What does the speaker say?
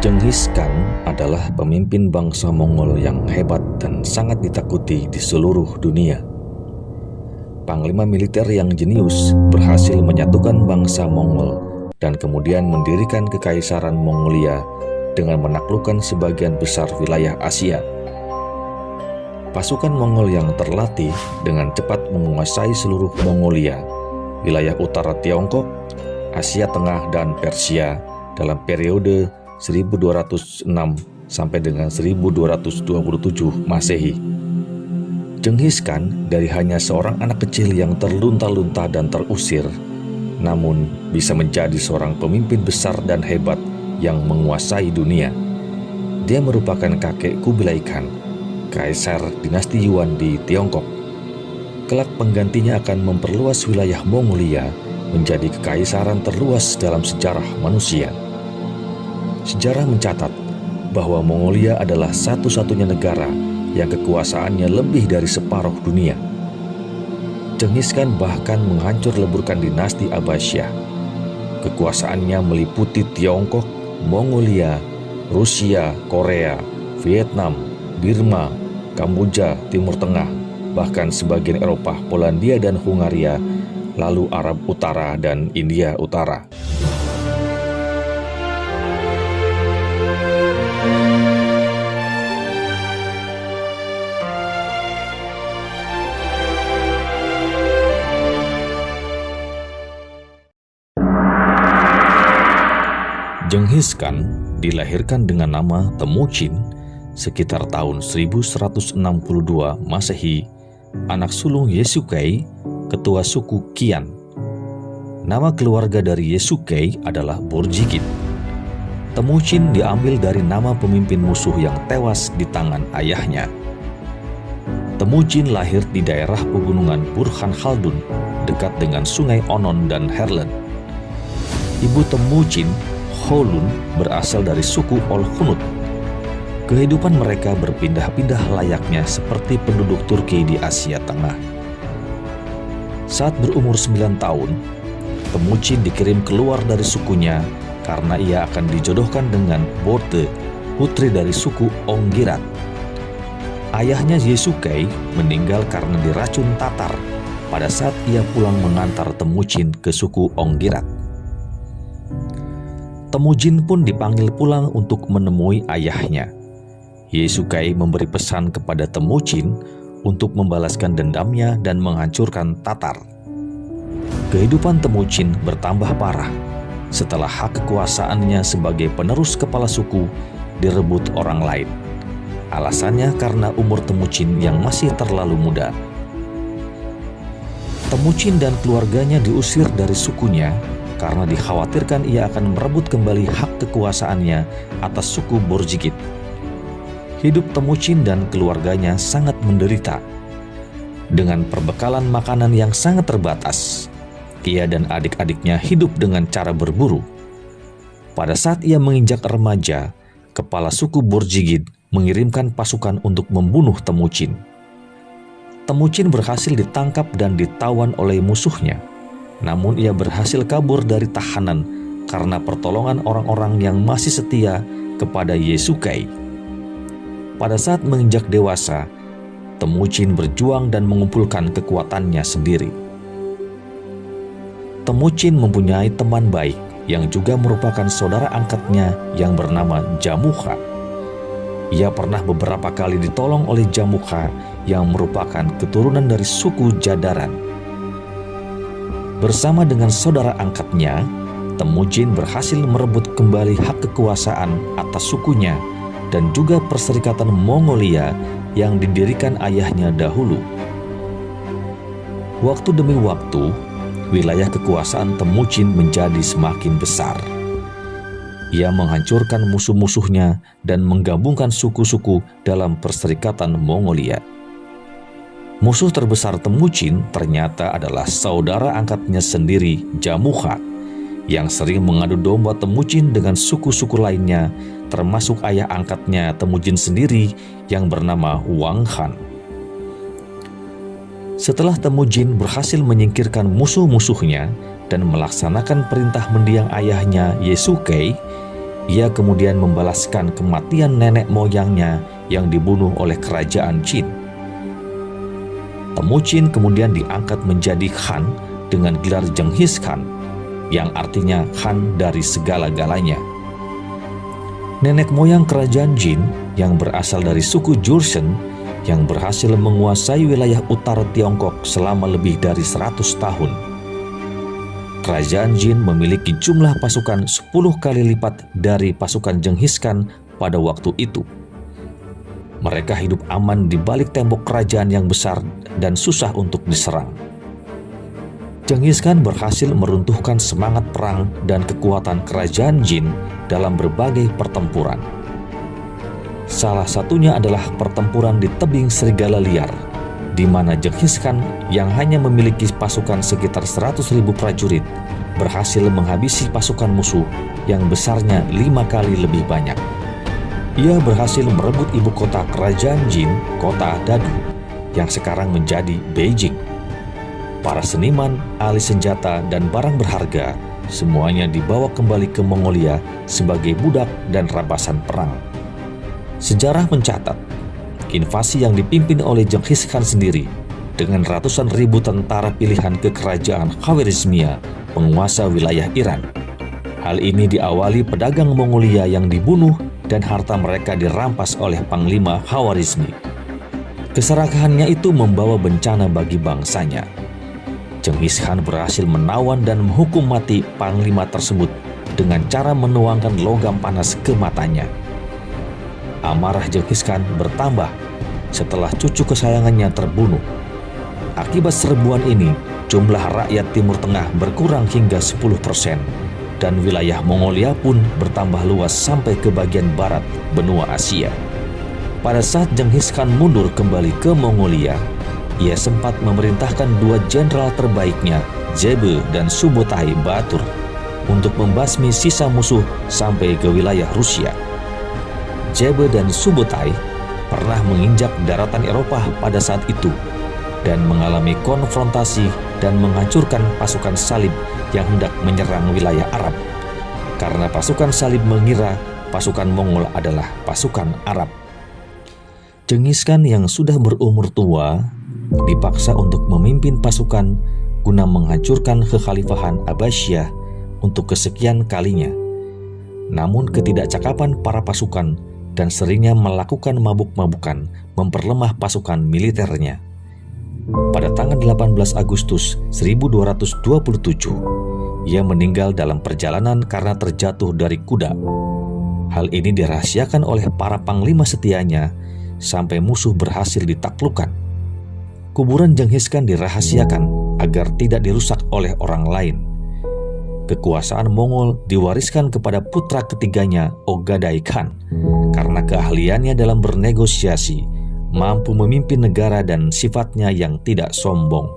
Genghis Khan adalah pemimpin bangsa Mongol yang hebat dan sangat ditakuti di seluruh dunia. Panglima militer yang jenius berhasil menyatukan bangsa Mongol dan kemudian mendirikan Kekaisaran Mongolia dengan menaklukkan sebagian besar wilayah Asia. Pasukan Mongol yang terlatih dengan cepat menguasai seluruh Mongolia, wilayah utara Tiongkok, Asia Tengah, dan Persia dalam periode 1206 sampai dengan 1227 Masehi. Genghis Khan dari hanya seorang anak kecil yang terlunta-lunta dan terusir, namun bisa menjadi seorang pemimpin besar dan hebat yang menguasai dunia. Dia merupakan kakek Kubilai Khan, kaisar dinasti Yuan di Tiongkok. Kelak penggantinya akan memperluas wilayah Mongolia menjadi kekaisaran terluas dalam sejarah manusia. Sejarah mencatat bahwa Mongolia adalah satu-satunya negara yang kekuasaannya lebih dari separuh dunia. Genghis Khan bahkan menghancur leburkan dinasti Abbasiyah. Kekuasaannya meliputi Tiongkok, Mongolia, Rusia, Korea, Vietnam, Burma, Kamboja, Timur Tengah, bahkan sebagian Eropa, Polandia dan Hungaria, lalu Arab Utara dan India Utara. Genghis Khan dilahirkan dengan nama Temujin sekitar tahun 1162 Masehi, anak sulung Yesukei, ketua suku Qian. Nama keluarga dari Yesukei adalah Borjigid. Temujin diambil dari nama pemimpin musuh yang tewas di tangan ayahnya. Temujin lahir di daerah pegunungan Burkhan Khaldun dekat dengan sungai Onon dan Herlen. Ibu Temujin, Kholun, berasal dari suku Olkhunut. Kehidupan mereka berpindah-pindah layaknya seperti penduduk Turki di Asia Tengah. Saat berumur 9 tahun, Temujin dikirim keluar dari sukunya karena ia akan dijodohkan dengan Borte, putri dari suku Onggirat. Ayahnya Yesukei meninggal karena diracun Tatar pada saat ia pulang mengantar Temujin ke suku Onggirat. Temujin pun dipanggil pulang untuk menemui ayahnya. Yesukei memberi pesan kepada Temujin untuk membalaskan dendamnya dan menghancurkan Tatar. Kehidupan Temujin bertambah parah setelah hak kekuasaannya sebagai penerus kepala suku direbut orang lain. Alasannya karena umur Temujin yang masih terlalu muda. Temujin dan keluarganya diusir dari sukunya karena dikhawatirkan ia akan merebut kembali hak kekuasaannya atas suku Borjigid. Hidup Temujin dan keluarganya sangat menderita. Dengan perbekalan makanan yang sangat terbatas, ia dan adik-adiknya hidup dengan cara berburu. Pada saat ia menginjak remaja, kepala suku Borjigid mengirimkan pasukan untuk membunuh Temujin. Temujin berhasil ditangkap dan ditawan oleh musuhnya. Namun ia berhasil kabur dari tahanan karena pertolongan orang-orang yang masih setia kepada Yesukei. Pada saat menginjak dewasa, Temujin berjuang dan mengumpulkan kekuatannya sendiri. Temujin mempunyai teman baik yang juga merupakan saudara angkatnya yang bernama Jamukha. Ia pernah beberapa kali ditolong oleh Jamukha yang merupakan keturunan dari suku Jadaran. Bersama dengan saudara angkatnya, Temujin berhasil merebut kembali hak kekuasaan atas sukunya dan juga Perserikatan Mongolia yang didirikan ayahnya dahulu. Waktu demi waktu, wilayah kekuasaan Temujin menjadi semakin besar. Ia menghancurkan musuh-musuhnya dan menggabungkan suku-suku dalam Perserikatan Mongolia. Musuh terbesar Temujin ternyata adalah saudara angkatnya sendiri, Jamukha, yang sering mengadu domba Temujin dengan suku-suku lainnya, termasuk ayah angkatnya Temujin sendiri yang bernama Wang Han. Setelah Temujin berhasil menyingkirkan musuh-musuhnya dan melaksanakan perintah mendiang ayahnya Yesukei, Ia kemudian membalaskan kematian nenek moyangnya yang dibunuh oleh kerajaan Jin. Temuchin kemudian diangkat menjadi Khan dengan gelar Genghis Khan, yang artinya Khan dari segala-galanya. Nenek moyang kerajaan Jin yang berasal dari suku Joseon yang berhasil menguasai wilayah utara Tiongkok selama lebih dari 100 tahun. Kerajaan Jin memiliki jumlah pasukan 10 kali lipat dari pasukan Genghis Khan pada waktu itu. Mereka hidup aman di balik tembok kerajaan yang besar dan susah untuk diserang. Genghis Khan berhasil meruntuhkan semangat perang dan kekuatan kerajaan Jin dalam berbagai pertempuran. Salah satunya adalah pertempuran di tebing Serigala Liar, di mana Genghis Khan yang hanya memiliki pasukan sekitar 100.000 prajurit berhasil menghabisi pasukan musuh yang besarnya 5 kali lebih banyak. Ia berhasil merebut ibu kota kerajaan Jin, kota Dadu, yang sekarang menjadi Beijing. Para seniman, ahli senjata, dan barang berharga semuanya dibawa kembali ke Mongolia sebagai budak dan rampasan perang. Sejarah mencatat, invasi yang dipimpin oleh Genghis Khan sendiri dengan ratusan ribu tentara pilihan ke kerajaan Khwarizmia, penguasa wilayah Iran. Hal ini diawali pedagang Mongolia yang dibunuh dan harta mereka dirampas oleh Panglima Khwarizmi. Keserakahannya itu membawa bencana bagi bangsanya. Genghis Khan berhasil menawan dan menghukum mati panglima tersebut dengan cara menuangkan logam panas ke matanya. Amarah Genghis Khan bertambah setelah cucu kesayangannya terbunuh. Akibat serbuan ini, jumlah rakyat Timur Tengah berkurang hingga 10%, dan wilayah Mongolia pun bertambah luas sampai ke bagian barat benua Asia. Pada saat Genghis Khan mundur kembali ke Mongolia, ia sempat memerintahkan 2 jenderal terbaiknya, Jebe dan Subotai Batur, untuk membasmi sisa musuh sampai ke wilayah Rusia. Jebe dan Subotai pernah menginjak daratan Eropa pada saat itu dan mengalami konfrontasi dan menghancurkan pasukan salib yang hendak menyerang wilayah Arab, karena pasukan salib mengira pasukan Mongol adalah pasukan Arab. Genghis Khan yang sudah berumur tua dipaksa untuk memimpin pasukan guna menghancurkan kekhalifahan Abbasiyah untuk kesekian kalinya. Namun ketidakcakapan para pasukan dan seringnya melakukan mabuk-mabukan memperlemah pasukan militernya. Pada tanggal 18 Agustus 1227, ia meninggal dalam perjalanan karena terjatuh dari kuda. Hal ini dirahasiakan oleh para panglima setianya sampai musuh berhasil ditaklukkan. Kuburan Genghis Khan dirahasiakan agar tidak dirusak oleh orang lain. Kekuasaan Mongol diwariskan kepada putra ketiganya, Ogadai Khan, karena keahliannya dalam bernegosiasi, mampu memimpin negara dan sifatnya yang tidak sombong.